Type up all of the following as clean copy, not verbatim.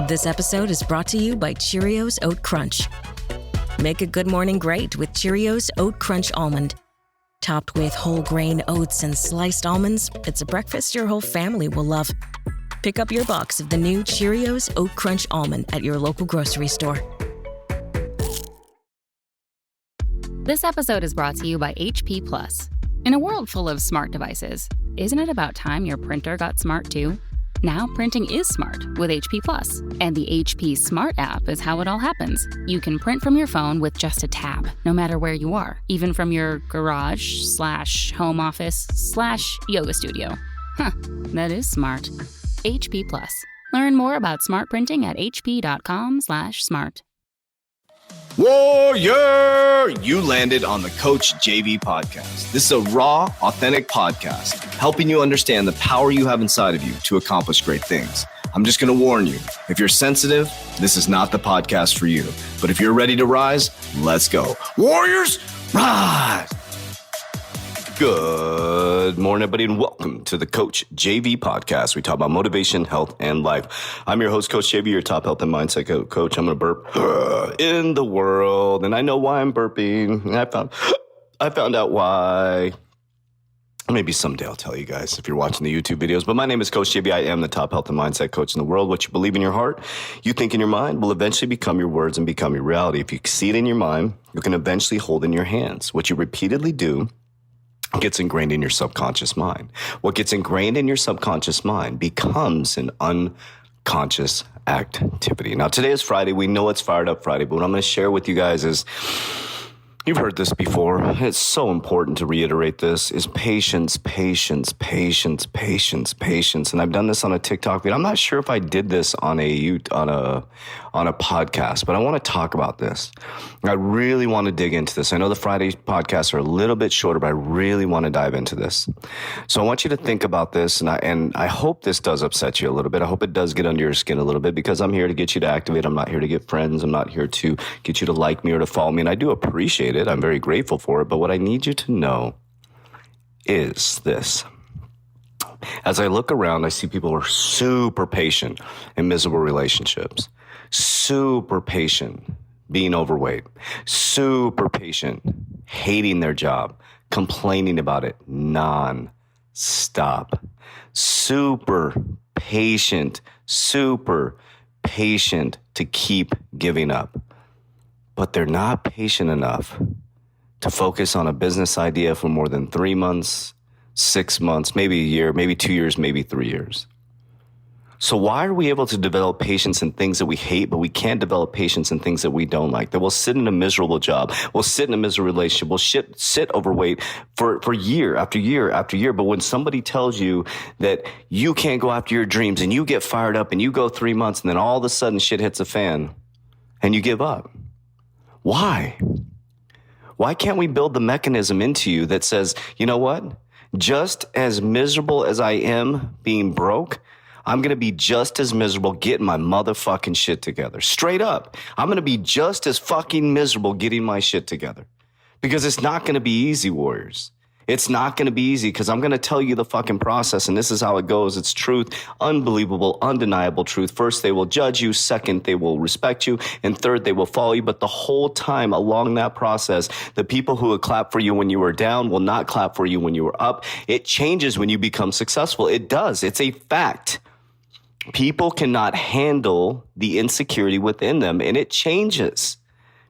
This episode is brought to you by Cheerios Oat Crunch. Make a good morning great with Cheerios Oat Crunch Almond. Topped with whole grain oats and sliced almonds, it's a breakfast your whole family will love. Pick up your box of the new Cheerios Oat Crunch Almond at your local grocery store. This episode is brought to you by HP Plus. In a world full of smart devices, isn't it about time your printer got smart too? Now printing is smart with HP Plus, and the HP Smart app is how it all happens. You can print from your phone with just a tap, no matter where you are, even from your garage/home office/yoga studio. That is smart. HP Plus. Learn more about smart printing at hp.com/smart. Warrior! You landed on the Coach JB podcast. This is a raw, authentic podcast, helping you understand the power you have inside of you to accomplish great things. I'm just going to warn you, if you're sensitive, this is not the podcast for you. But if you're ready to rise, let's go. Warriors, rise! Good morning, everybody, and welcome to the Coach JV podcast. We talk about motivation, health, and life. I'm your host, Coach JV, your top health and mindset coach. I'm going to burp in the world, and I know why I'm burping. I found out why. Maybe someday I'll tell you guys if you're watching the YouTube videos. But my name is Coach JB. I am the top health and mindset coach in the world. What you believe in your heart, you think in your mind, will eventually become your words and become your reality. If you see it in your mind, you can eventually hold in your hands. What you repeatedly do gets ingrained in your subconscious mind. What gets ingrained in your subconscious mind becomes an unconscious activity. Now, today is Friday. We know it's Fired Up Friday, but what I'm going to share with you guys is, you've heard this before. It's so important to reiterate this, is patience, patience, patience, patience, patience. And I've done this on a TikTok video. I'm not sure if I did this on a podcast, but I want to talk about this. I really want to dig into this. I know the Friday podcasts are a little bit shorter, but I really want to dive into this. So I want you to think about this, and I hope this does upset you a little bit. I hope it does get under your skin a little bit, because I'm here to get you to activate. I'm not here to get friends. I'm not here to get you to like me or to follow me, and I do appreciate it. I'm very grateful for it. But what I need you to know is this. As I look around, I see people who are super patient in miserable relationships, super patient being overweight, super patient hating their job, complaining about it non-stop, super patient to keep giving up. But they're not patient enough to focus on a business idea for more than 3 months, 6 months, maybe a year, maybe 2 years, maybe 3 years. So why are we able to develop patience in things that we hate, but we can't develop patience in things that we don't like? That we'll sit in a miserable job, we'll sit in a miserable relationship, we'll sit overweight for year after year after year. But when somebody tells you that you can't go after your dreams and you get fired up and you go 3 months and then all of a sudden shit hits a fan and you give up. Why? Why can't we build the mechanism into you that says, you know what? Just as miserable as I am being broke, I'm going to be just as miserable getting my motherfucking shit together. Straight up. I'm going to be just as fucking miserable getting my shit together. Because it's not going to be easy, warriors. It's not going to be easy, because I'm going to tell you the fucking process, and this is how it goes. It's truth, unbelievable, undeniable truth. First, they will judge you. Second, they will respect you. And third, they will follow you. But the whole time along that process, the people who would clap for you when you were down will not clap for you when you were up. It changes when you become successful. It does. It's a fact. People cannot handle the insecurity within them, and it changes.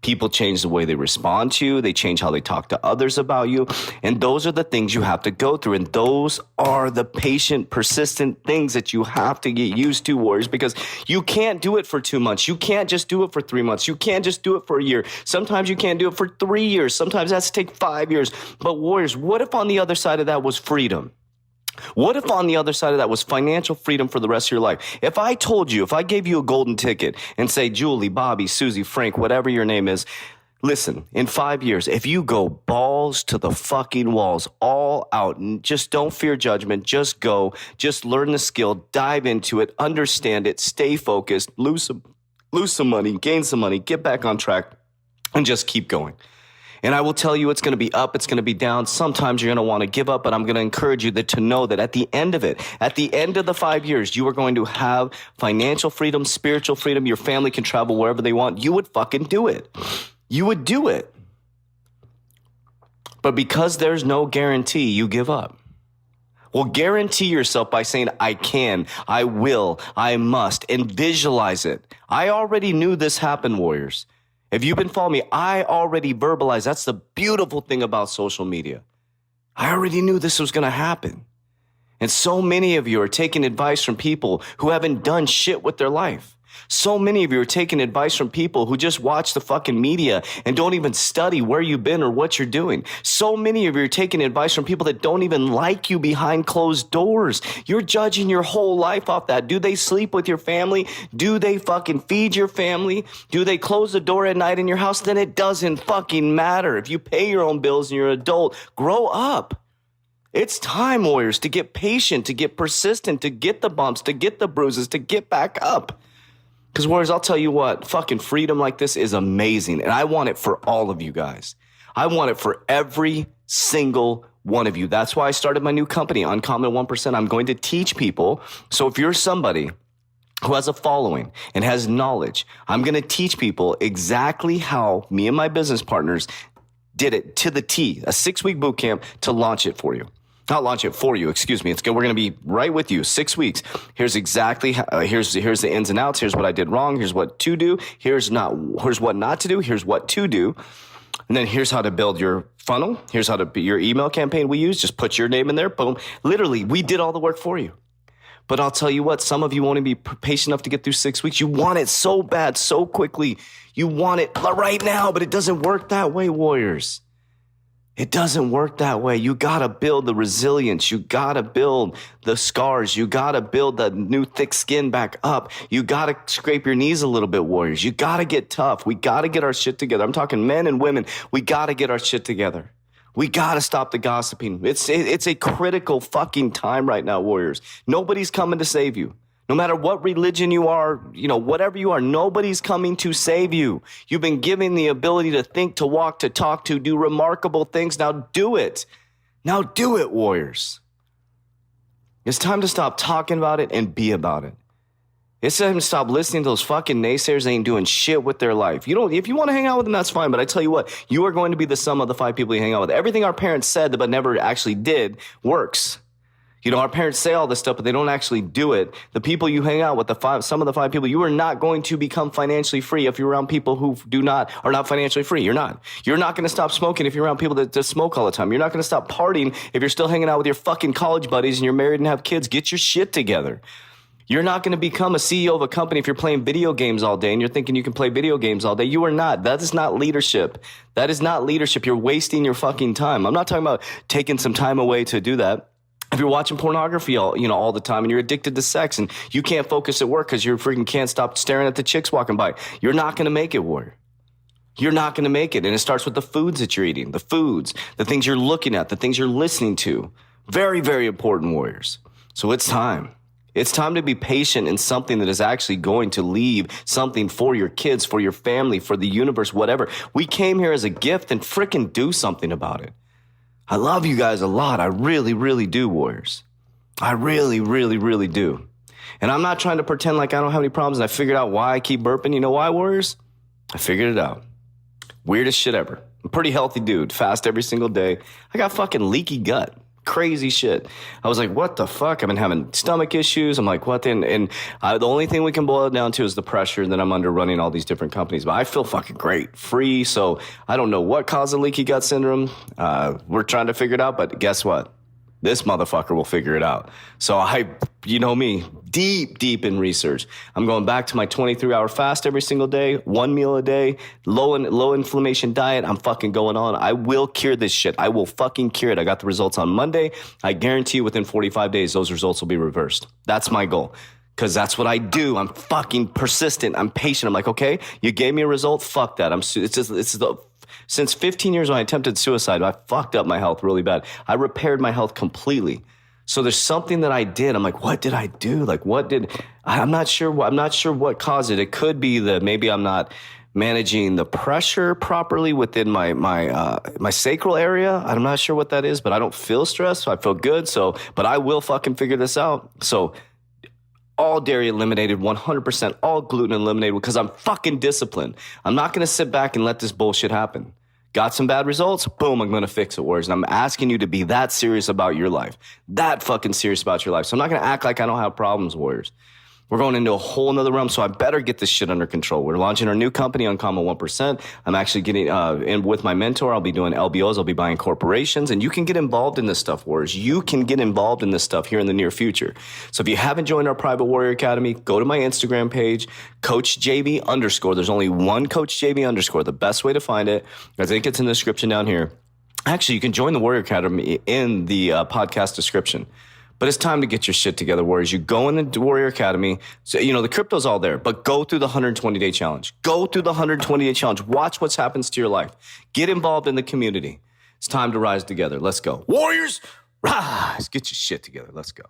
People change the way they respond to you. They change how they talk to others about you. And those are the things you have to go through. And those are the patient, persistent things that you have to get used to, warriors, because you can't do it for 2 months. You can't just do it for 3 months. You can't just do it for a year. Sometimes you can't do it for 3 years. Sometimes it has to take 5 years. But warriors, what if on the other side of that was freedom? What if on the other side of that was financial freedom for the rest of your life? If I told you, if I gave you a golden ticket and say, Julie, Bobby, Susie, Frank, whatever your name is, listen, in 5 years, if you go balls to the fucking walls, all out, and just don't fear judgment, just go, just learn the skill, dive into it, understand it, stay focused, lose some money, gain some money, get back on track, and just keep going. And I will tell you, it's going to be up, it's going to be down. Sometimes you're going to want to give up, but I'm going to encourage you to know that at the end of it, at the end of the 5 years, you are going to have financial freedom, spiritual freedom. Your family can travel wherever they want. You would fucking do it. You would do it. But because there's no guarantee, you give up. Well, guarantee yourself by saying, I can, I will, I must, and visualize it. I already knew this happened, warriors. If you've been following me, I already verbalized. That's the beautiful thing about social media. I already knew this was going to happen. And so many of you are taking advice from people who haven't done shit with their life. So many of you are taking advice from people who just watch the fucking media and don't even study where you've been or what you're doing. So many of you are taking advice from people that don't even like you behind closed doors. You're judging your whole life off that. Do they sleep with your family? Do they fucking feed your family? Do they close the door at night in your house? Then it doesn't fucking matter. If you pay your own bills and you're an adult, grow up. It's time, warriors, to get patient, to get persistent, to get the bumps, to get the bruises, to get back up. Because, warriors, I'll tell you what, fucking freedom like this is amazing. And I want it for all of you guys. I want it for every single one of you. That's why I started my new company, Uncommon 1%. I'm going to teach people. So if you're somebody who has a following and has knowledge, I'm going to teach people exactly how me and my business partners did it to the T, a 6-week boot camp to launch it for you. Not launch it for you, excuse me. We're going to be right with you. 6 weeks. Here's exactly how, here's the ins and outs. Here's what I did wrong. Here's what to do. Here's what not to do. Here's what to do. And then here's how to build your funnel. Here's how to be your email campaign we use. Just put your name in there. Boom. Literally, we did all the work for you. But I'll tell you what, some of you won't even be patient enough to get through 6 weeks. You want it so bad, so quickly. You want it right now, but it doesn't work that way, warriors. It doesn't work that way. You got to build the resilience. You got to build the scars. You got to build the new thick skin back up. You got to scrape your knees a little bit, warriors. You got to get tough. We got to get our shit together. I'm talking men and women. We got to get our shit together. We got to stop the gossiping. It's a critical fucking time right now, warriors. Nobody's coming to save you. No matter what religion you are, whatever you are, nobody's coming to save you. You've been given the ability to think, to walk, to talk, to do remarkable things. Now do it. Now do it, warriors. It's time to stop talking about it and be about it. It's time to stop listening to those fucking naysayers that ain't doing shit with their life. If you want to hang out with them, that's fine. But I tell you what, you are going to be the sum of the 5 people you hang out with. Everything our parents said but never actually did works. Our parents say all this stuff, but they don't actually do it. The people you hang out with, some of the 5 people, you are not going to become financially free if you're around people who are not financially free. You're not. You're not going to stop smoking if you're around people that just smoke all the time. You're not going to stop partying if you're still hanging out with your fucking college buddies and you're married and have kids. Get your shit together. You're not going to become a CEO of a company if you're playing video games all day and you're thinking you can play video games all day. You are not. That is not leadership. That is not leadership. You're wasting your fucking time. I'm not talking about taking some time away to do that. If you're watching pornography all the time and you're addicted to sex and you can't focus at work because you freaking can't stop staring at the chicks walking by, you're not going to make it, warrior. You're not going to make it. And it starts with the foods that you're eating, the foods, the things you're looking at, the things you're listening to. Very, very important, warriors. So it's time. It's time to be patient in something that is actually going to leave something for your kids, for your family, for the universe, whatever. We came here as a gift and freaking do something about it. I love you guys a lot. I really, really do, warriors. I really, really, really do. And I'm not trying to pretend like I don't have any problems and I figured out why I keep burping. You know why, warriors? I figured it out. Weirdest shit ever. I'm a pretty healthy dude. Fast every single day. I got fucking leaky gut. Crazy shit. I was like, what the fuck? I've been having stomach issues. I'm like, what then? And the only thing we can boil it down to is the pressure that I'm under running all these different companies. But I feel fucking great, free. So I don't know what caused the leaky gut syndrome. We're trying to figure it out. But guess what? This motherfucker will figure it out. So you know me, deep in research. I'm going back to my 23-hour fast every single day, 1 meal a day, low inflammation diet. I'm fucking going on. I will cure this shit. I will fucking cure it. I got the results on Monday. I guarantee you within 45 days, those results will be reversed. That's my goal. Because that's what I do. I'm fucking persistent. I'm patient. I'm like, okay, you gave me a result. Fuck that. Since 15 years when I attempted suicide, I fucked up my health really bad. I repaired my health completely. So there's something that I did. I'm like, what did I do? Like, I'm not sure what caused it. It could be that maybe I'm not managing the pressure properly within my sacral area. I'm not sure what that is, but I don't feel stressed. So I feel good. But I will fucking figure this out. So all dairy eliminated, 100%, all gluten eliminated because I'm fucking disciplined. I'm not going to sit back and let this bullshit happen. Got some bad results? Boom, I'm going to fix it, Warriors. And I'm asking you to be that serious about your life. That fucking serious about your life. So I'm not going to act like I don't have problems, Warriors. We're going into a whole nother realm, so I better get this shit under control. We're launching our new company, Uncommon 1%. I'm actually getting in with my mentor. I'll be doing LBOs. I'll be buying corporations, and you can get involved in this stuff, Warriors. You can get involved in this stuff here in the near future. So if you haven't joined our Private Warrior Academy, go to my Instagram page, CoachJB_. There's only one CoachJB_. The best way to find it, I think it's in the description down here. Actually, you can join the Warrior Academy in the podcast description. But it's time to get your shit together, Warriors. You go in the Warrior Academy. So, the crypto's all there, but go through the 120-day challenge. Go through the 120-day challenge. Watch what happens to your life. Get involved in the community. It's time to rise together. Let's go. Warriors, rise. Get your shit together. Let's go.